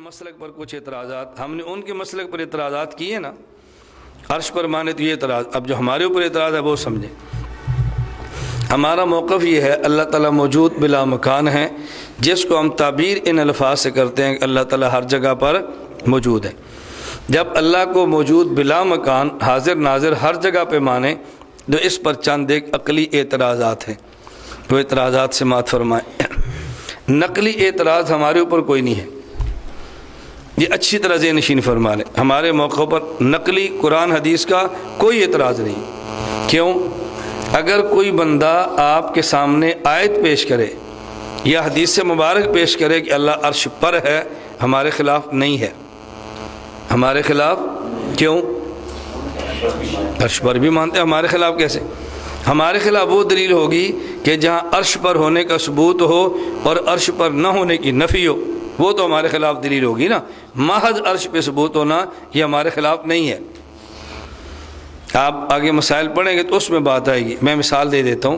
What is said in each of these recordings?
مسلک پر کچھ اعتراضات، ہم نے ان کے مسلک پر اعتراضات کیے نا، عرش پر مانے تو یہ اعتراض، اب جو ہمارے اوپر اعتراض ہے وہ سمجھیں۔ ہمارا موقف یہ ہے اللہ تعالیٰ موجود بلا مکان ہے، جس کو ہم تعبیر ان الفاظ سے کرتے ہیں کہ اللہ تعالیٰ ہر جگہ پر موجود ہے۔ جب اللہ کو موجود بلا مکان حاضر ناظر ہر جگہ پہ مانے تو اس پر چند ایک عقلی اعتراضات ہیں، وہ اعتراضات سے مات فرمائیں۔ نقلی اعتراض ہمارے اوپر کوئی نہیں ہے، یہ اچھی طرح ذہن نشین فرما لیں، ہمارے موقع پر نقلی قرآن حدیث کا کوئی اعتراض نہیں۔ کیوں؟ اگر کوئی بندہ آپ کے سامنے آیت پیش کرے یا حدیث سے مبارک پیش کرے کہ اللہ عرش پر ہے، ہمارے خلاف نہیں ہے، ہمارے خلاف کیوں؟ عرش پر بھی مانتے ہیں، ہمارے خلاف کیسے؟ ہمارے خلاف وہ دلیل ہوگی کہ جہاں عرش پر ہونے کا ثبوت ہو اور عرش پر نہ ہونے کی نفی ہو، وہ تو ہمارے خلاف دلیل ہوگی نا۔ محض عرش پہ ثبوت ہونا یہ ہمارے خلاف نہیں ہے۔ آپ آگے مسائل پڑھیں گے تو اس میں بات آئے گی۔ میں مثال دے دیتا ہوں،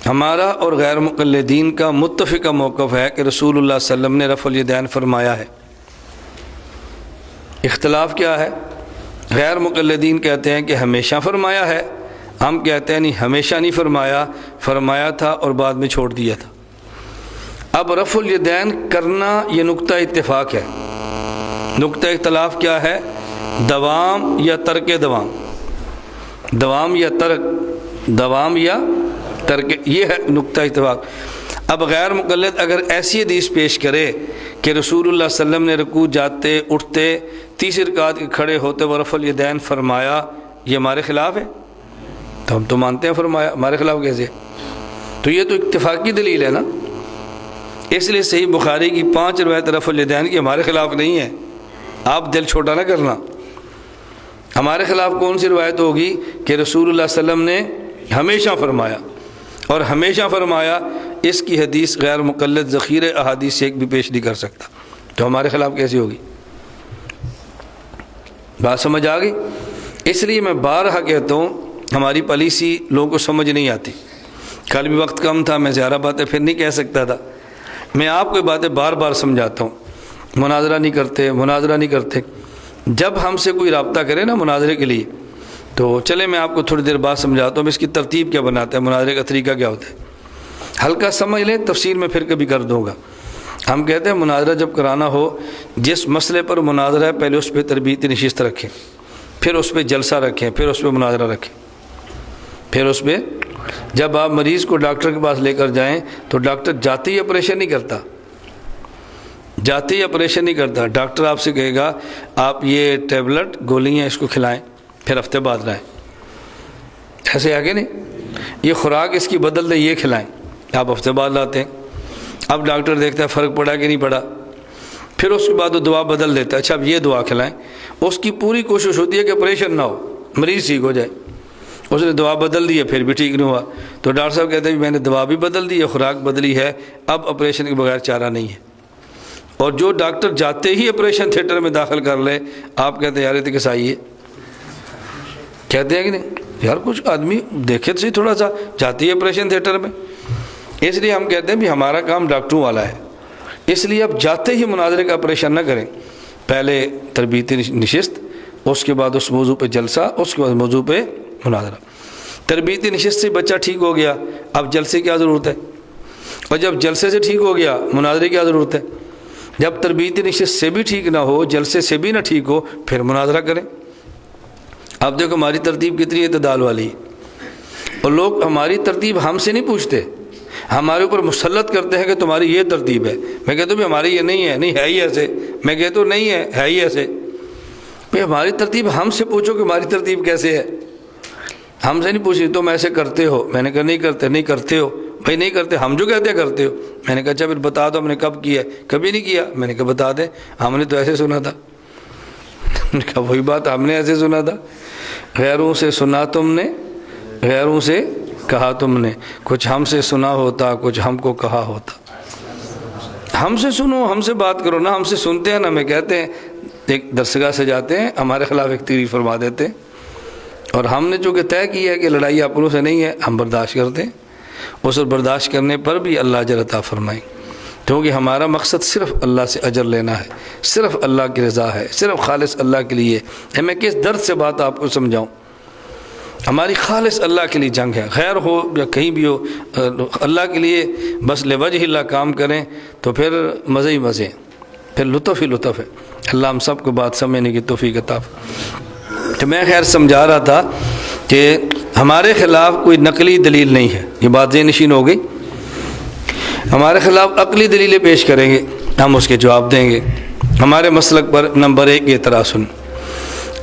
ہمارا اور غیر مقلدین کا متفقہ موقف ہے کہ رسول اللہ صلی اللہ علیہ وسلم نے رفع الیدین فرمایا ہے۔ اختلاف کیا ہے؟ غیر مقلدین کہتے ہیں کہ ہمیشہ فرمایا ہے، ہم کہتے ہیں نہیں، ہمیشہ نہیں فرمایا، فرمایا تھا اور بعد میں چھوڑ دیا تھا۔ اب رفع الیدین کرنا یہ نقطہ اتفاق ہے، نقطہ اختلاف کیا ہے؟ دوام یا ترک دوام، دوام یا ترک، دوام یا ترک، یہ ہے نقطہ اتفاق۔ اب غیر مقلد اگر ایسی حدیث پیش کرے کہ رسول اللہ صلی اللہ علیہ وسلم نے رکوع جاتے اٹھتے تیسری رکعت کے کھڑے ہوتے و رفع الیدین فرمایا، یہ ہمارے خلاف ہے؟ تو ہم تو مانتے ہیں فرمایا، ہمارے خلاف کیسے؟ تو یہ تو اتفاقی دلیل ہے نا۔ اس لیے صحیح بخاری کی 5 روایت رفع الیدین کی ہمارے خلاف نہیں ہے، آپ دل چھوٹا نہ کرنا۔ ہمارے خلاف کون سی روایت ہوگی کہ رسول اللہ صلی اللہ علیہ وسلم نے ہمیشہ فرمایا، اور ہمیشہ فرمایا اس کی حدیث غیر مقلد ذخیرہ احادیث سے ایک بھی پیش نہیں کر سکتا، تو ہمارے خلاف کیسی ہوگی؟ بات سمجھ آ گئی؟ اس لیے میں بارہا کہتا ہوں ہماری پالیسی لوگوں کو سمجھ نہیں آتی۔ کل بھی وقت کم تھا، میں زیادہ باتیں پھر نہیں کہہ سکتا تھا، میں آپ کو باتیں بار بار سمجھاتا ہوں۔ مناظرہ نہیں کرتے، مناظرہ نہیں کرتے۔ جب ہم سے کوئی رابطہ کرے نا مناظرے کے لیے تو چلے میں آپ کو تھوڑی دیر بعد سمجھاتا ہوں اس کی ترتیب کیا بناتا ہے، مناظرے کا طریقہ کیا ہوتا ہے، ہلکا سمجھ لیں، تفصیل میں پھر کبھی کر دوں گا۔ ہم کہتے ہیں مناظرہ جب کرانا ہو، جس مسئلے پر مناظرہ ہے پہلے اس پہ تربیتی نشست رکھیں، پھر اس پہ جلسہ رکھیں، پھر اس پہ مناظرہ رکھیں، پھر اس پہ جب آپ مریض کو ڈاکٹر کے پاس لے کر جائیں تو ڈاکٹر جاتے ہی آپریشن نہیں کرتا، جاتے ہی آپریشن نہیں کرتا، ڈاکٹر آپ سے کہے گا آپ یہ ٹیبلٹ گولیاں اس کو کھلائیں، پھر ہفتے بعد لائیں، ایسے آگے نہیں، یہ خوراک اس کی بدل دیں، یہ کھلائیں، آپ ہفتے بعد لاتے ہیں۔ اب ڈاکٹر دیکھتا ہے فرق پڑا کہ نہیں پڑا، پھر اس کے بعد وہ دوا بدل دیتا ہے، اچھا اب یہ دوا کھلائیں۔ اس کی پوری کوشش ہوتی ہے کہ آپریشن نہ ہو، مریض ٹھیک ہو جائے۔ اس نے دوا بدل دی ہے پھر بھی ٹھیک نہیں ہوا، تو ڈاکٹر صاحب کہتے ہیں میں نے دوا بھی بدل دی ہے، خوراک بدلی ہے، اب آپریشن کے بغیر چارہ نہیں ہے۔ اور جو ڈاکٹر جاتے ہی آپریشن تھیٹر میں داخل کر لے، آپ کہتے ہیں یار یہ تو کسائی ہے، کہتے ہیں کہ نہیں یار کچھ آدمی دیکھے تو صحیح تھوڑا سا، جاتے ہی آپریشن تھیٹر میں۔ اس لیے ہم کہتے ہیں بھی ہمارا کام ڈاکٹروں والا ہے، اس لیے اب جاتے ہی مناظرے کا آپریشن نہ کریں، پہلے تربیتی نشست، اس کے بعد اس موضوع پہ جلسہ، اس کے بعد موضوع پہ مناظرہ۔ تربیتی نشست سے بچہ ٹھیک ہو گیا، اب جلسے کی کیا ضرورت ہے؟ اور جب جلسے سے ٹھیک ہو گیا مناظرے کی کیا ضرورت ہے؟ جب تربیتی نشست سے بھی ٹھیک نہ ہو، جلسے سے بھی نہ ٹھیک ہو، پھر مناظرہ کریں۔ اب دیکھو ہماری ترتیب کتنی اعتدال والی ہے، اور لوگ ہماری ترتیب ہم سے نہیں پوچھتے، ہمارے اوپر مسلط کرتے ہیں کہ تمہاری یہ ترتیب ہے۔ میں کہتا ہوں بھی ہماری یہ نہیں ہے، نہیں ہے ہی ایسے، میں کہتا ہوں نہیں ہے، ہے ہی ایسے۔ بھئی ہماری ترتیب ہم سے پوچھو کہ ہماری ترتیب کیسے ہے، ہم سے نہیں پوچھی تم ایسے کرتے ہو، میں نے کہا نہیں کرتے، نہیں کرتے ہو بھائی نہیں کرتے، ہم جو کہتے ہیں کرتے ہو۔ میں نے کہا اچھا پھر بتا دو ہم نے کب کیا ہے، کبھی نہیں کیا۔ میں نے کہا بتا دیں، ہم نے تو ایسے سنا تھا۔ میں نے کہا وہی بات، ہم نے ایسے سنا تھا، غیروں سے سنا تم نے، غیروں سے کہا تم نے، کچھ ہم سے سنا ہوتا، کچھ ہم کو کہا ہوتا۔ ہم سے سنو، ہم سے بات کرو، نہ ہم سے سنتے ہیں نہ میں کہتے ہیں۔ ایک درسگاہ سے جاتے ہیں، ہمارے خلاف ایک تقریر فرما دیتے ہیں، اور ہم نے چونکہ طے کیا ہے کہ لڑائی اپنوں سے نہیں ہے، ہم برداشت کرتے ہیں، اس برداشت کرنے پر بھی اللہ اجر عطا فرمائیں۔ کیونکہ ہمارا مقصد صرف اللہ سے اجر لینا ہے، صرف اللہ کی رضا ہے، صرف خالص اللہ کے لیے ہے۔ میں کس درد سے بات آپ کو سمجھاؤں، ہماری خالص اللہ کے لیے جنگ ہے، خیر ہو یا کہیں بھی ہو، اللہ کے لیے بس لوجہ اللہ کام کریں تو پھر مزے ہی مزے ہیں، پھر لطف ہی لطف ہے۔ اللہ ہم سب کو بات سمجھنے کی توفیق عطا فرمائے۔ تو میں خیر سمجھا رہا تھا کہ ہمارے خلاف کوئی نقلی دلیل نہیں ہے، یہ بات ذہن نشین ہو گئی۔ ہمارے خلاف عقلی دلیلیں پیش کریں گے، ہم اس کے جواب دیں گے۔ ہمارے مسلک پر نمبر 1 یہ اعتراض سن،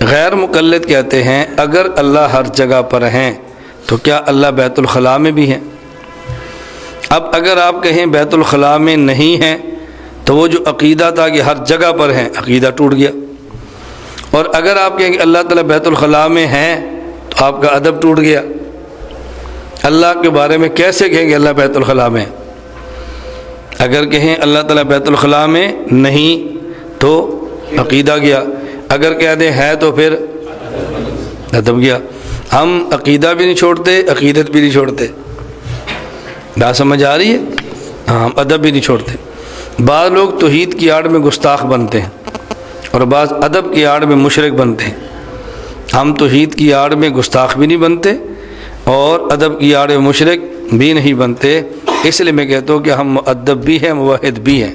غیر مقلد کہتے ہیں اگر اللہ ہر جگہ پر ہیں تو کیا اللہ بیت الخلاء میں بھی ہیں؟ اب اگر آپ کہیں بیت الخلاء میں نہیں ہیں تو وہ جو عقیدہ تھا کہ ہر جگہ پر ہیں، عقیدہ ٹوٹ گیا۔ اور اگر آپ کہیں کہ اللہ تعالیٰ بیت الخلاء میں ہیں تو آپ کا ادب ٹوٹ گیا۔ اللہ کے بارے میں کیسے کہیں کہ اللہ بیت الخلاء میں ہے؟ اگر کہیں اللہ تعالیٰ بیت الخلاء میں نہیں تو عقیدہ گیا، اگر کہہ دیں ہے تو پھر ادب گیا۔ ہم عقیدہ بھی نہیں چھوڑتے، عقیدت بھی نہیں چھوڑتے، بات سمجھ آ رہی ہے؟ ہاں، ہم ادب بھی نہیں چھوڑتے۔ بعض لوگ توحید کی آڑ میں گستاخ بنتے ہیں اور بعض ادب کی آڑ میں مشرک بنتے ہیں۔ ہم توحید کی آڑ میں گستاخ بھی نہیں بنتے اور ادب کی آڑ میں مشرک بھی نہیں بنتے، اس لیے میں کہتا ہوں کہ ہم مؤدب بھی ہیں، موحد بھی ہیں،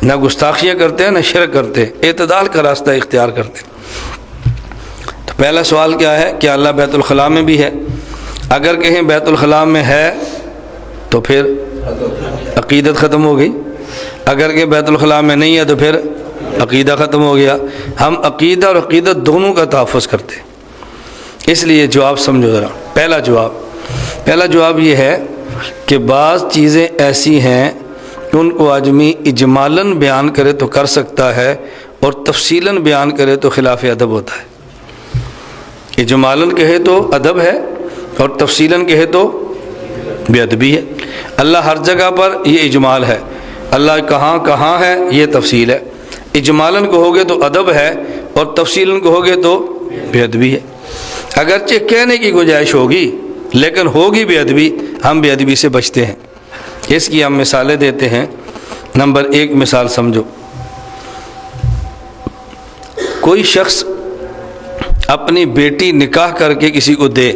نہ گستاخیاں کرتے ہیں نہ شرک کرتے، اعتدال کا راستہ اختیار کرتے ہیں۔ تو پہلا سوال کیا ہے کہ اللہ بیت الخلاء میں بھی ہے؟ اگر کہیں بیت الخلاء میں ہے تو پھر عقیدت ختم ہو گئی، اگر کہ بیت الخلاء میں نہیں ہے تو پھر عقیدہ ختم ہو گیا۔ ہم عقیدہ اور عقیدت دونوں کا تحفظ کرتے ہیں، اس لیے جواب سمجھو ذرا۔ پہلا جواب یہ ہے کہ بعض چیزیں ایسی ہیں ان کو آدمی اجمالاً بیان کرے تو کر سکتا ہے اور تفصیلاً بیان کرے تو خلاف ادب ہوتا ہے۔ اجمالاً کہے تو ادب ہے اور تفصیلاً کہے تو بے ادبی ہے۔ اللہ ہر جگہ پر یہ اجمال ہے، اللہ کہاں کہاں ہے یہ تفصیل ہے۔ اجمالاً کہو گے تو ادب ہے اور تفصیلاً کہو گے تو بے ادبی ہے۔ اگرچہ کہنے کی گنجائش ہوگی لیکن ہوگی بے ادبی، ہم بے ادبی سے بچتے ہیں۔ اس کی ہم مثالیں دیتے ہیں۔ نمبر 1 مثال سمجھو، کوئی شخص اپنی بیٹی نکاح کر کے کسی کو دے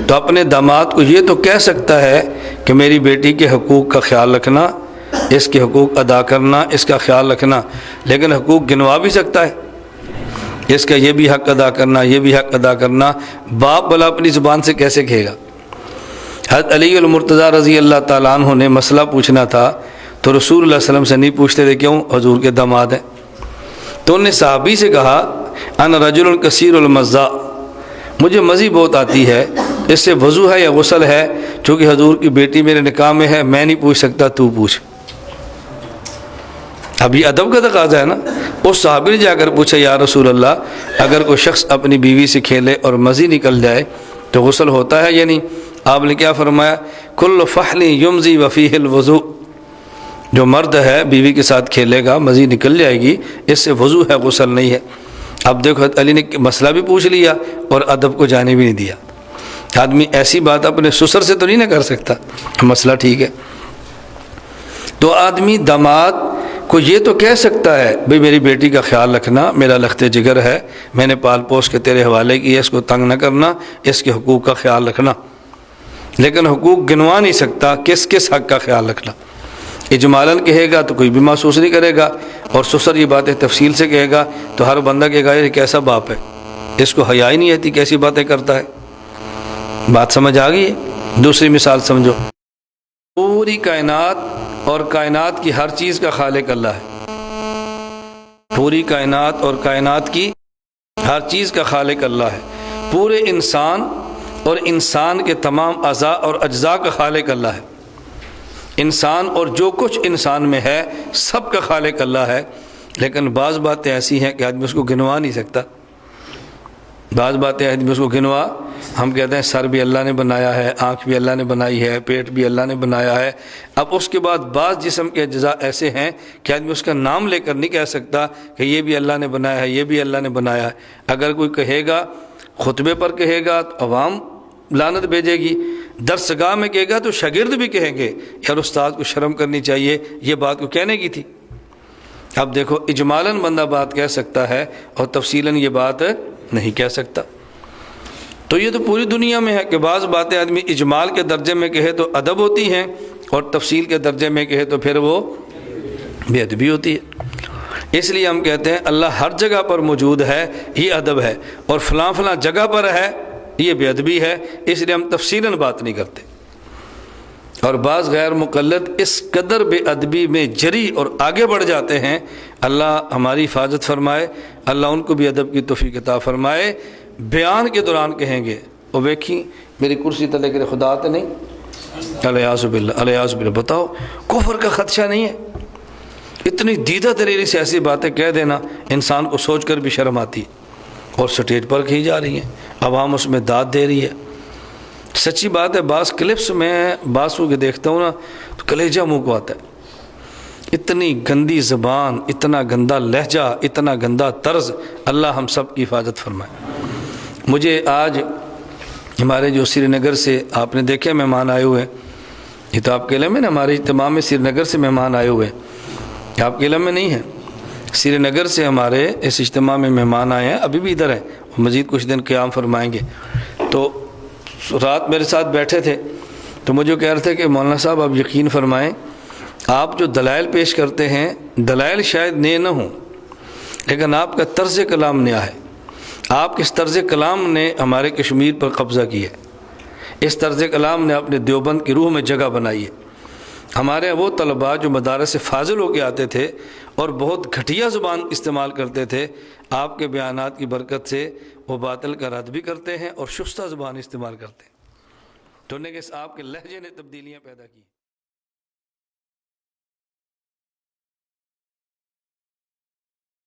تو اپنے داماد کو یہ تو کہہ سکتا ہے کہ میری بیٹی کے حقوق کا خیال رکھنا، اس کے حقوق ادا کرنا، اس کا خیال رکھنا، لیکن حقوق گنوا بھی سکتا ہے، اس کا یہ بھی حق ادا کرنا، یہ بھی حق ادا کرنا۔ باپ بھلا اپنی زبان سے کیسے کہے گا؟ حضرت علی المرتضیٰ رضی اللہ تعالیٰ عنہ نے مسئلہ پوچھنا تھا تو رسول اللہ صلی اللہ علیہ وسلم سے نہیں پوچھتے تھے، کیوں؟ حضور کے داماد ہیں۔ تو انہوں نے صحابی سے کہا انا رجل کثیر المزہ، مجھے مزی بہت آتی ہے، اس سے وضو ہے یا غسل ہے؟ چونکہ حضور کی بیٹی میرے نکاح میں ہے، میں نہیں پوچھ سکتا، تو پوچھ۔ اب یہ ادب کا تقاضا ہے نا۔ اس صحابی نے جا کر پوچھا یا رسول اللہ اگر کوئی شخص اپنی بیوی سے کھیلے اور مزی نکل جائے تو غسل ہوتا ہے یا نہیں؟ آپ نے کیا فرمایا؟ کل فحل یمزی وفیہ الوضوء، جو مرد ہے بیوی کے ساتھ کھیلے گا مزی نکل جائے گی، اس سے وضو ہے، غسل نہیں ہے۔ اب دیکھو علی نے مسئلہ بھی پوچھ لیا اور ادب کو جانے بھی نہیں دیا۔ آدمی ایسی بات اپنے سسر سے تو نہیں نہ کر سکتا، مسئلہ ٹھیک ہے۔ تو آدمی داماد کو یہ تو کہہ سکتا ہے بھئی میری بیٹی کا خیال رکھنا، میرا لخت جگر ہے، میں نے پال پوس کے تیرے حوالے کی ہے، اس کو تنگ نہ کرنا، اس کے حقوق کا خیال رکھنا، لیکن حقوق گنوا نہیں سکتا، کس کس حق کا خیال رکھنا۔ اجمالاً کہے گا تو کوئی بھی محسوس نہیں کرے گا، اور سسر یہ باتیں تفصیل سے کہے گا تو ہر بندہ کہے گا یہ کیسا باپ ہے، اس کو حیا ہی نہیں آتی، کیسی باتیں کرتا ہے۔ بات سمجھ آ گئی ہے؟ دوسری مثال سمجھو، پوری کائنات اور کائنات کی ہر چیز کا خالق اللہ ہے، پوری کائنات اور کائنات کی ہر چیز کا خالق اللہ ہے، پورے انسان اور انسان کے تمام اعضاء اور اجزاء کا خالق اللہ ہے، انسان اور جو کچھ انسان میں ہے سب کا خالق اللہ ہے، لیکن بعض باتیں ایسی ہیں کہ آدمی اس کو گنوا نہیں سکتا، بعض باتیں آدمی اس کو گنوا، ہم کہتے ہیں سر بھی اللہ نے بنایا ہے، آنکھ بھی اللہ نے بنائی ہے، پیٹ بھی اللہ نے بنایا ہے، اب اس کے بعد بعض جسم کے اجزاء ایسے ہیں کہ آدمی اس کا نام لے کر نہیں کہہ سکتا کہ یہ بھی اللہ نے بنایا ہے، یہ بھی اللہ نے بنایا ہے۔ اگر کوئی کہے گا، خطبے پر کہے گا تو عوام لعنت بھیجے گی، درسگاہ میں کہے گا تو شاگرد بھی کہیں گے یار استاد کو شرم کرنی چاہیے، یہ بات کو کہنے کی تھی۔ اب دیکھو اجمالاً بندہ بات کہہ سکتا ہے اور تفصیلاً یہ بات نہیں کہہ سکتا۔ تو یہ تو پوری دنیا میں ہے کہ بعض باتیں آدمی اجمال کے درجے میں کہے تو ادب ہوتی ہیں اور تفصیل کے درجے میں کہے تو پھر وہ بے ادبی ہوتی ہے۔ اس لیے ہم کہتے ہیں اللہ ہر جگہ پر موجود ہے، یہ ادب ہے، اور فلاں فلاں جگہ پر ہے، یہ بے ادبی ہے، اس لیے ہم تفصیلاً بات نہیں کرتے۔ اور بعض غیر مقلد اس قدر بے ادبی میں جری اور آگے بڑھ جاتے ہیں، اللہ ہماری حفاظت فرمائے، اللہ ان کو بھی ادب کی توفیق عطا فرمائے۔ بیان کے دوران کہیں گے وہ ویکھی میری کرسی تلے کے خدا تو نہیں، الیاذ باللہ الیاذ باللہ۔ بتاؤ کفر کا خدشہ نہیں ہے؟ اتنی دیدہ دلیری سے ایسی باتیں کہہ دینا انسان کو سوچ کر بھی شرم آتی ہے، اور سٹیج پر کہی جا رہی ہیں، عوام اس میں داد دے رہی ہے۔ سچی بات ہے، بعض کلپس میں بعض کو دیکھتا ہوں نا تو کلیجہ منہ کو آتا ہے۔ اتنی گندی زبان، اتنا گندا لہجہ، اتنا گندا طرز، اللہ ہم سب کی حفاظت فرمائے۔ مجھے آج ہمارے جو سری نگر سے آپ نے دیکھے مہمان آئے ہوئے ہیں، یہ تو آپ کے علم میں نا، ہمارے اجتماع میں سری نگر سے مہمان آئے ہوئے ہیں، آپ کے علم میں نہیں ہے۔ سری نگر سے ہمارے اس اجتماع میں مہمان آئے ہیں، ابھی بھی ادھر ہیں، مزید کچھ دن قیام فرمائیں گے۔ تو رات میرے ساتھ بیٹھے تھے تو مجھے کہہ رہے تھے کہ مولانا صاحب آپ یقین فرمائیں، آپ جو دلائل پیش کرتے ہیں دلائل شاید نئے نہ ہوں، لیکن آپ کا طرز کلام نیا ہے۔ آپ کے اس طرز کلام نے ہمارے کشمیر پر قبضہ کیا ہے، اس طرز کلام نے اپنے دیوبند کی روح میں جگہ بنائی ہے۔ ہمارے وہ طلباء جو مدارس سے فاضل ہو کے آتے تھے اور بہت گھٹیا زبان استعمال کرتے تھے، آپ کے بیانات کی برکت سے وہ باطل کا رد بھی کرتے ہیں اور شستہ زبان استعمال کرتے ہیں۔ تو نے کہ آپ کے لہجے نے تبدیلیاں پیدا کی۔